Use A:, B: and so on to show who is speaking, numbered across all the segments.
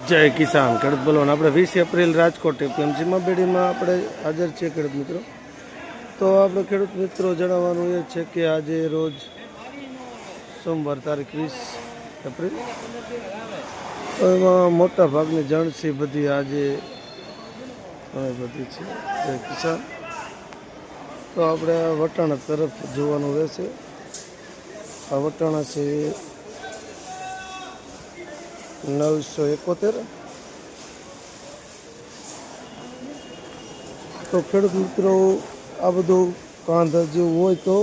A: જય કિસાન ખેડૂત બોલવાન આપણે 20 એપ્રિલ રાજકોટ એપીએમસીમાં બેડીમાં આપણે હાજર છીએ ખેડૂત મિત્રો. તો આપણે ખેડૂત મિત્રો જણાવવાનું એ છે કે આજે રોજ સોમવાર તારીખ 20 એપ્રિલ, તો એમાં મોટા ભાગની જણસી બધી આજે બધી છે. જય કિસાન. તો આપણે આ વટાણા તરફ જોવાનું રહેશે. આ વટાણા છે 971. તો ખેડૂત મિત્રો આ બધું કાંધા જેવું હોય તો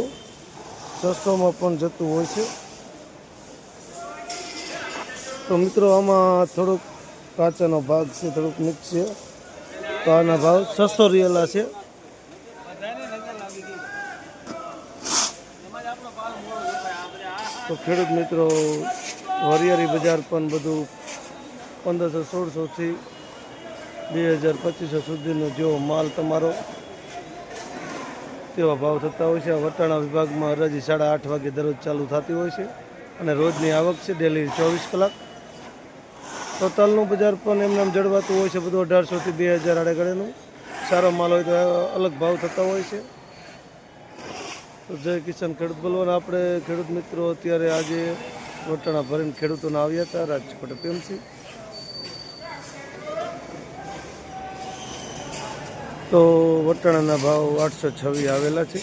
A: 600માં પણ જતું હોય છે. તો મિત્રો આમાં થોડુંક કાચાનો ભાગ છે, થોડુંક મિક્સ છે. તો આના ભાવ 600 રિયલા છે. તો ખેડૂત મિત્રો વરિયાળી બજાર પણ બધું 1500-1600થી 2000-2500 સુધીનો જેવો માલ તમારો તેવા ભાવ થતા હોય છે. આ વટાણા વિભાગમાં હરાજી 8:30 વાગે દરરોજ ચાલુ થતી હોય છે અને રોજની આવક છે ડેલી 24 કલાક. તો તલનું બજાર પણ એમને જળવાતું હોય છે, બધું 1800થી 2000 આડેગાળેનું. સારો માલ હોય તો અલગ ભાવ થતા હોય છે. તો જય કિસાન ખેડૂત બોલવાન આપણે ખેડૂત મિત્રો અત્યારે આજે વટાણા ભરીને ખેડૂતોને આવ્યા હતા રાજકોટ એપીએમસી. તો વટાણાના ભાવ 826 આવેલા છે.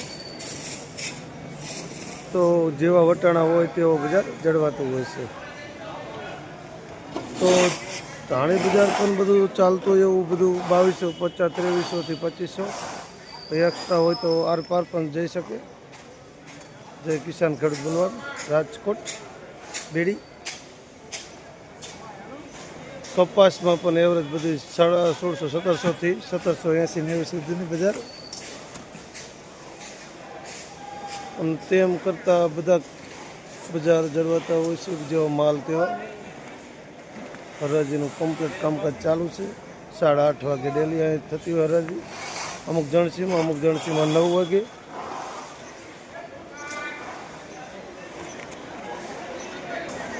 A: તો જેવા વટાણા હોય તેવો બજાર જળવાતું હોય છે. તો ધાણી બજાર પણ બધું ચાલતું એવું બધું 2250, 2300થી 2500. એક્સ્ટ્રા હોય તો આર પાર પણ જઈ શકે. જય કિસાન ખેડૂત બોલવાન રાજકોટ બેડી. કપાસમાં પણ એવરેજ બધી 1600-1700થી 1780-90 સુધીની બજાર. અને તેમ કરતાં બધા બજાર જળવાતા હોય છે. જેવો માલ તેવા હરાજીનું કમ્પ્લીટ કામકાજ ચાલુ છે. 8:30 વાગે ડેલી અહીં થતી હોય હરાજી. અમુક જણસીમાં 9 વાગે.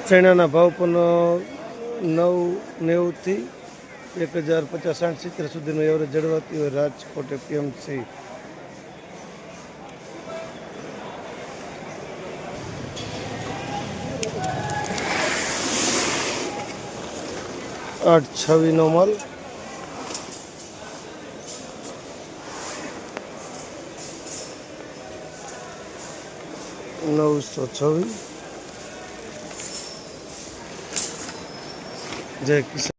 A: ચણાના ભાવ પણ 990થી 1050-60-70 સુધીનું એવરેજ જળવાતી હોય રાજકોટ એપીએમસી. આઠ 26નો માલ. $926. જય કિસાન.